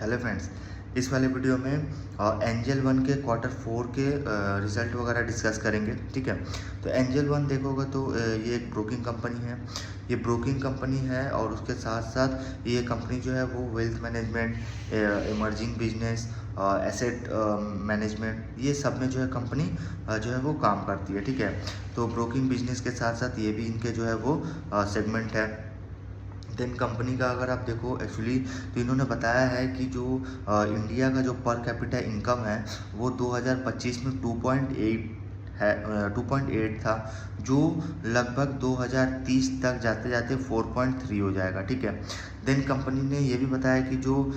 Hello friends, इस वाले video में एंजल वन के Q4 के रिजल्ट वगैरह डिस्कस करेंगे। ठीक है, तो एंजल वन देखोगे तो ये एक ब्रोकिंग कंपनी है। ये ब्रोकिंग कंपनी है और उसके साथ साथ ये कंपनी जो है वो wealth management, emerging business, asset management, ये सब में जो है कंपनी जो है वो काम करती है। ठीक है, तो ब्रोकिंग बिजनेस के साथ साथ ये भी इनके जो है वो सेगमेंट है। देन कंपनी का अगर आप देखो एक्चुअली तो इन्होंने बताया है कि जो इंडिया का जो पर कैपिटा इनकम है वो 2025 में 2.8 है, 2.8 था, जो लगभग 2030 तक जाते जाते 4.3 हो जाएगा। ठीक है, देन कंपनी ने ये भी बताया कि जो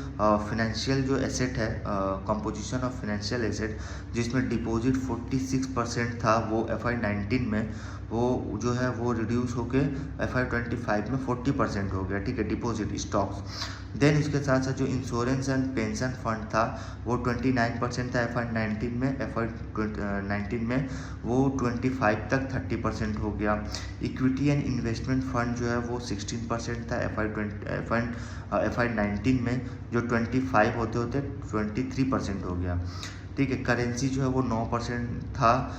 फिनेंशियल जो एसेट है, कंपोजिशन ऑफ फिनेंशियल एसेट, जिसमें डिपॉजिट 46% था वो FY19 में, वो जो है वो रिड्यूस होके FY25 में 40% हो गया। ठीक है, डिपॉजिट स्टॉक्स। देन इसके साथ साथ जो इंश्योरेंस एंड पेंशन फंड था वो 29% था FY19 में, FY19 में वो 25 तक 30% हो गया। इक्विटी एंड इन्वेस्टमेंट फंड जो है वो 16% था FY19 में, जो 25 होते होते 23% हो गया। ठीक है, करेंसी जो है वो 9% था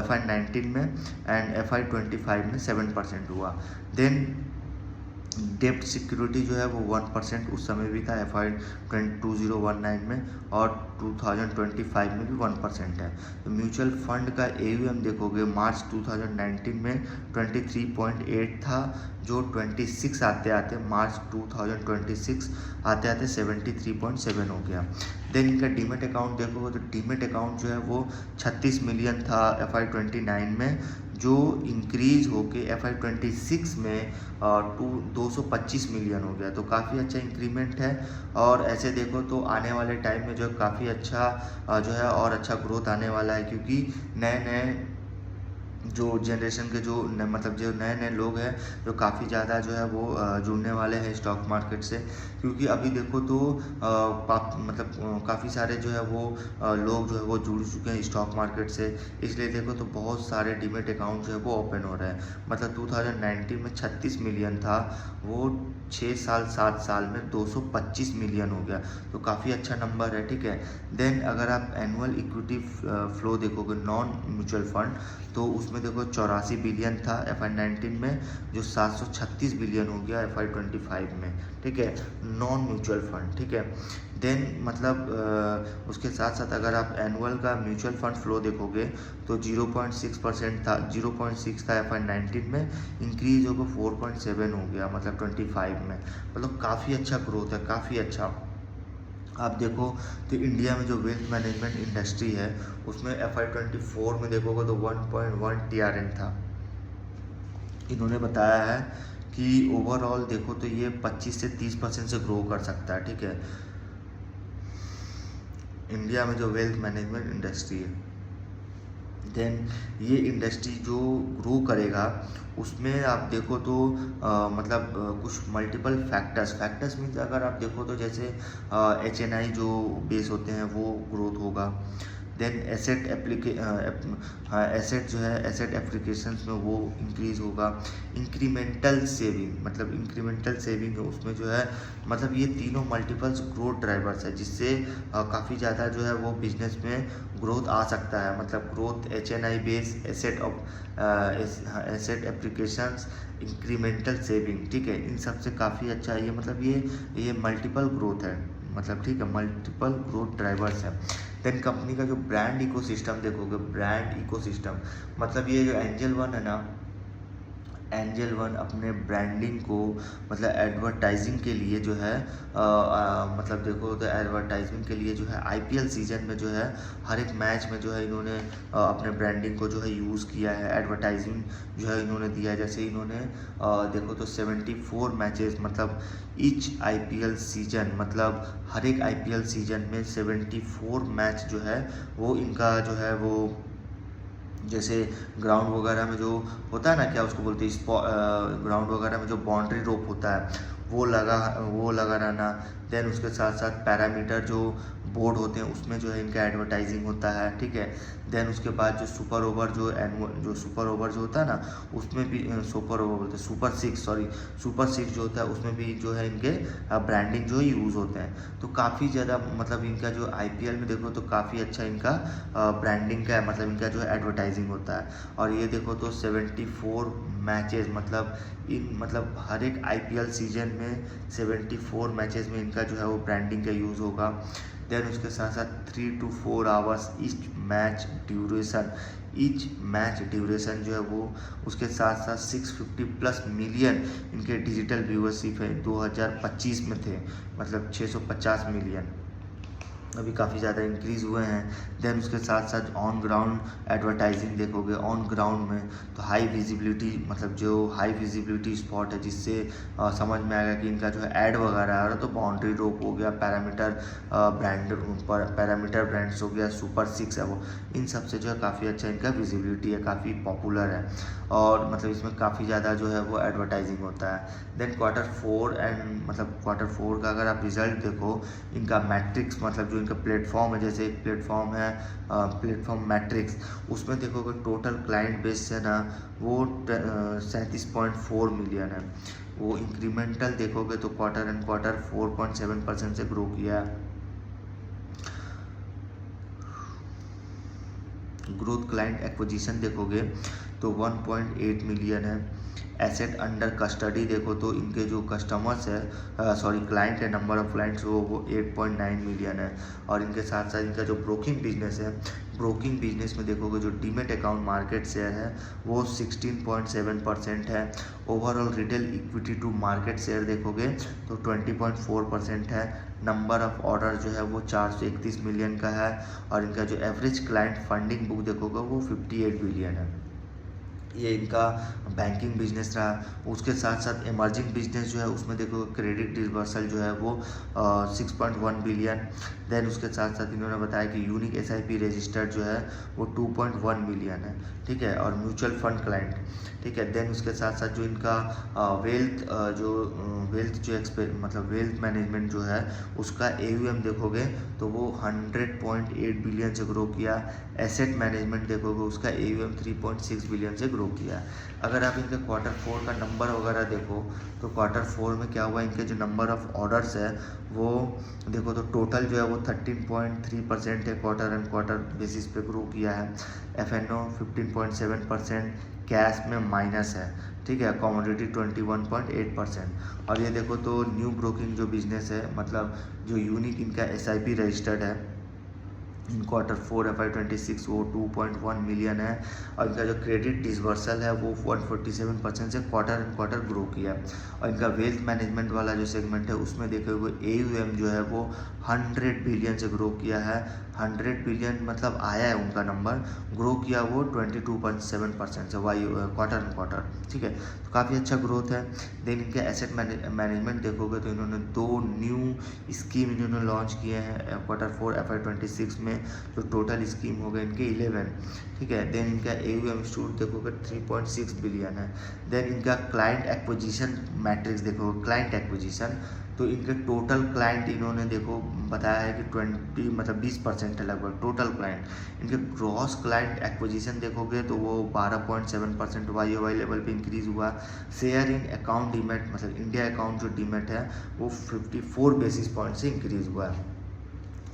FY19 में, एंड FY25 में 7% हुआ। देन डेप्ट सिक्योरिटी जो है वो 1% उस समय भी था FY2019 में, और 2025 में भी 1% है। तो म्यूचुअल फंड का AUM देखोगे मार्च 2019 में 23.8 था, जो 26 आते आते मार्च 2026 आते आते 73.7 हो गया। देन इनका डीमेट अकाउंट देखोगे तो डीमेट अकाउंट जो है वो 36 मिलियन था FY29 में, जो इंक्रीज होके FY26 में 225 मिलियन हो गया। तो काफ़ी अच्छा इंक्रीमेंट है, और ऐसे देखो तो आने वाले टाइम में जो काफ़ी अच्छा जो है और अच्छा ग्रोथ आने वाला है, क्योंकि नए नए जो जनरेशन के जो मतलब जो नए नए लोग हैं जो काफ़ी ज़्यादा जो है वो जुड़ने वाले हैं स्टॉक मार्केट से। क्योंकि अभी देखो तो मतलब काफ़ी सारे जो है वो लोग जो है वो जुड़ चुके हैं स्टॉक मार्केट से, इसलिए देखो तो बहुत सारे डीमेट अकाउंट जो है वो ओपन हो रहे हैं। मतलब 2019 में 36 मिलियन था, वो 6 साल 7 साल में 225 मिलियन हो गया। तो काफ़ी अच्छा नंबर है। ठीक है, देन अगर आप एनुअल इक्विटी फ्लो देखोगे नॉन म्यूचुअल फंड, तो उसमें देखो 84 बिलियन था FY19 में, जो 736 बिलियन हो गया FY25 में। ठीक है, नॉन म्यूचुअल फंड। ठीक है, देन मतलब उसके साथ साथ अगर आप एनुअल का म्यूचुअल फंड फ्लो देखोगे तो 0.6% था, 0.6 था FY19 में, इंक्रीज होकर 4.7 हो गया मतलब 25 में। मतलब काफ़ी अच्छा ग्रोथ है, काफ़ी अच्छा। आप देखो तो इंडिया में जो वेल्थ मैनेजमेंट इंडस्ट्री है उसमें FY24 में देखोगे तो 1.1 TRN था। इन्होंने बताया है कि ओवरऑल देखो तो ये 25 से 30% से ग्रो कर सकता है। ठीक है, इंडिया में जो वेल्थ मैनेजमेंट इंडस्ट्री है, देन ये इंडस्ट्री जो ग्रो करेगा उसमें आप देखो तो मतलब कुछ मल्टीपल फैक्टर्स मीन्स अगर आप देखो तो जैसे HNI जो बेस होते हैं वो ग्रोथ होगा। देन एसेट जो है एसेट एप्लीकेशंस में वो इंक्रीज होगा। इंक्रीमेंटल सेविंग, मतलब इंक्रीमेंटल सेविंग है उसमें जो है, मतलब ये तीनों मल्टीपल्स ग्रोथ ड्राइवर्स है, जिससे काफ़ी ज़्यादा जो है वो बिजनेस में ग्रोथ आ सकता है। मतलब growth HNI base, asset applications, incremental saving. ठीक है, इन सब से काफ़ी अच्छा है ये, मतलब ये मल्टीपल ग्रोथ है, मतलब ठीक है मल्टीपल ग्रोथ ड्राइवर्स है। देन कंपनी का जो ब्रांड इकोसिस्टम देखोगे, ब्रांड इकोसिस्टम मतलब ये जो एंजल वन है ना, एंजल वन अपने ब्रांडिंग को मतलब एडवर्टाइजिंग के लिए जो है मतलब देखो तो एडवर्टाइजिंग के लिए जो है IPL सीजन में जो है हर एक मैच में जो है इन्होंने अपने ब्रांडिंग को जो है यूज़ किया है, एडवर्टाइजिंग जो है इन्होंने दिया है। जैसे इन्होंने देखो तो 74 मैचेस, मतलब ईच IPL सीजन, मतलब हर एक IPL सीजन में 74 मैच जो है वो इनका जो है वो, जैसे ग्राउंड वगैरह में जो होता है ना, क्या उसको बोलते हैं, ग्राउंड वगैरह में जो बाउंड्री रोप होता है वो लगा रहना। देन उसके साथ साथ पैरामीटर जो बोर्ड होते हैं उसमें जो है इनका एडवर्टाइजिंग होता है, ठीक है। देन उसके बाद जो सुपर ओवर जो एनुअल जो सुपर ओवर जो होता है ना, उसमें भी सुपर ओवर बोलते हैं, सुपर सिक्स जो होता है उसमें भी जो है इनके ब्रांडिंग जो है यूज़ होते हैं। तो काफ़ी ज़्यादा मतलब इनका जो IPL में देखो तो काफ़ी अच्छा इनका ब्रांडिंग का मतलब इनका जो है एडवर्टाइजिंग होता है। और ये देखो तो 74 मैचेस मतलब हर एक IPL सीजन में 74 मैचेस में इनका जो है वो ब्रांडिंग का यूज़ होगा। देन उसके साथ साथ 3 to 4 hours each match duration जो है वो, उसके साथ साथ 650 प्लस मिलियन इनके डिजिटल व्यूअरशिप है 2025 में थे, मतलब 650 मिलियन, अभी काफ़ी ज़्यादा इंक्रीज़ हुए हैं। देन उसके साथ साथ ऑन ग्राउंड एडवर्टाइजिंग देखोगे ऑन ग्राउंड में तो हाई विजिबिलिटी मतलब जो हाई विजिबिलिटी स्पॉट है जिससे समझ में आएगा कि इनका जो है ऐड वगैरह आ रहा है। तो बाउंड्री रोप हो गया, पैरामीटर ब्रांड्स हो गया, सुपर सिक्स है वो, इन सब से जो है काफ़ी अच्छा इनका विजिबिलिटी है, काफ़ी पॉपुलर है और मतलब इसमें काफ़ी ज़्यादा जो है वो एडवर्टाइजिंग होता है। देन क्वार्टर फोर का अगर आप रिजल्ट देखो, इनका मैट्रिक्स मतलब जो इनका प्लेटफॉर्म है, जैसे एक प्लेटफॉर्म है प्लेटफॉर्म मैट्रिक्स, उसमें देखोगे टोटल क्लाइंट बेस है ना वो 37.4 मिलियन है। वो इंक्रीमेंटल देखोगे तो क्वार्टर एंड क्वार्टर 4.7% से ग्रो किया है। ग्रोथ क्लाइंट एक्विजिशन देखोगे तो 1.8 मिलियन है। एसेट अंडर कस्टडी देखो तो इनके जो कस्टमर्स है क्लाइंट है, नंबर ऑफ क्लाइंट्स वो 8.9 मिलियन है। और इनके साथ साथ इनका जो ब्रोकिंग बिजनेस है, ब्रोकिंग बिजनेस में देखोगे जो डीमेट अकाउंट मार्केट शेयर है वो 16.7% है। Overall retail equity to market share देखोगे तो 20.4% है। नंबर ऑफ ऑर्डर जो है वो 431 मिलियन का है। और इनका जो एवरेज क्लाइंट फंडिंग बुक देखोगे वो 58 बिलियन है। ये इनका बैंकिंग बिजनेस रहा। उसके साथ साथ इमर्जिंग बिजनेस जो है उसमें देखो क्रेडिट डिसबर्सल जो है वो 6.1 बिलियन। देन उसके साथ साथ इन्होंने बताया कि यूनिक SIP रजिस्टर्ड जो है वो 2.1 मिलियन है, ठीक है। और म्यूचुअल फंड क्लाइंट, ठीक है। देन उसके साथ साथ जो इनका वेल्थ मैनेजमेंट जो है उसका AUM देखोगे तो वो 100.8 बिलियन से ग्रो किया। एसेट मैनेजमेंट देखोगे उसका AUM 3.6 बिलियन से ग्रो किया। अगर आप इनके क्वार्टर 4 का नंबर वगैरह देखो तो क्वार्टर 4 में क्या हुआ, इनके जो नंबर ऑफ ऑर्डर्स है वो देखो तो टोटल जो है वो 13.3% है, क्वार्टर एंड क्वार्टर बेसिस पे ग्रो किया है। F&O 15.7%, कैश में माइनस है, ठीक है। कमोडिटी 21.8%। और ये देखो तो न्यू ब्रोकिंग जो बिजनेस है मतलब जो यूनिक इनका SIP रजिस्टर्ड है इन क्वार्टर 4 FY26 वो 2.1 मिलियन है। और इनका जो क्रेडिट डिसबर्सल है वो 147% से क्वार्टर एंड क्वार्टर ग्रो किया। और इनका वेल्थ मैनेजमेंट वाला जो सेगमेंट है उसमें देखोगे AUM जो है वो 100 बिलियन से ग्रो किया है। 100 बिलियन मतलब आया है उनका नंबर, ग्रो किया वो 22.7% से क्वार्टर एंड क्वार्टर, ठीक है। तो काफ़ी अच्छा ग्रोथ है। देन इनके एसेट मैनेजमेंट देखोगे तो इन्होंने 2 न्यू स्कीम इन्होंने लॉन्च किए हैं क्वार्टर 4 FY26 में, जो टोटल स्कीम हो गए इनके 11, ठीक है। देन इनका AUM स्टूड देखोगे 3.6 बिलियन है। देन इनका क्लाइंट एक्विजिशन मैट्रिक्स देखोगे, क्लाइंट एक्विजिशन तो इनके टोटल क्लाइंट इन्होंने देखो बताया है कि 20% है लगभग टोटल क्लाइंट। इनके ग्रॉस क्लाइंट एक्विजिशन देखोगे तो वो 12.7% YOY लेवल पे इंक्रीज़ हुआ। शेयर इन अकाउंट डीमेट मतलब इंडिया अकाउंट जो डीमेट है वो 54 बेसिस पॉइंट से इंक्रीज़ हुआ है।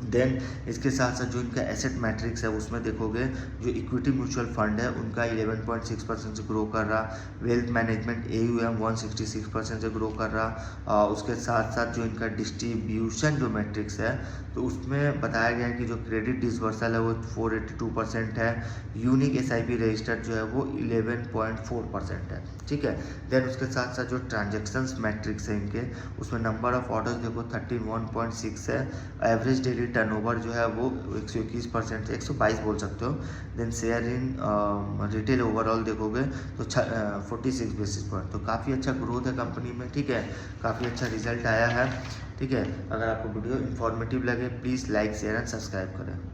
देन इसके साथ साथ जो इनका एसेट मैट्रिक्स है उसमें देखोगे जो इक्विटी म्यूचुअल फंड है उनका 11.6% से ग्रो कर रहा। वेल्थ मैनेजमेंट AUM 166% से ग्रो कर रहा। उसके साथ साथ जो इनका डिस्ट्रीब्यूशन जो मैट्रिक्स है तो उसमें बताया गया है कि जो क्रेडिट डिसबर्सल है वो 482% है। यूनिक SIP रजिस्टर्ड जो है वो 11.4% है, ठीक है। देन उसके साथ साथ जो ट्रांजेक्शन्स मैट्रिक्स है इनके उसमें नंबर ऑफ ऑर्डर्स देखो 31.6 है। एवरेज डेली टर्नओवर जो है वो 121% से 122 बोल सकते हो। Then share in retail overall देखोगे तो 46 बेसिस पॉइंट, तो काफ़ी अच्छा ग्रोथ है कंपनी में, ठीक है। काफ़ी अच्छा रिजल्ट आया है, ठीक है। अगर आपको वीडियो इन्फॉर्मेटिव लगे please like share and subscribe करें।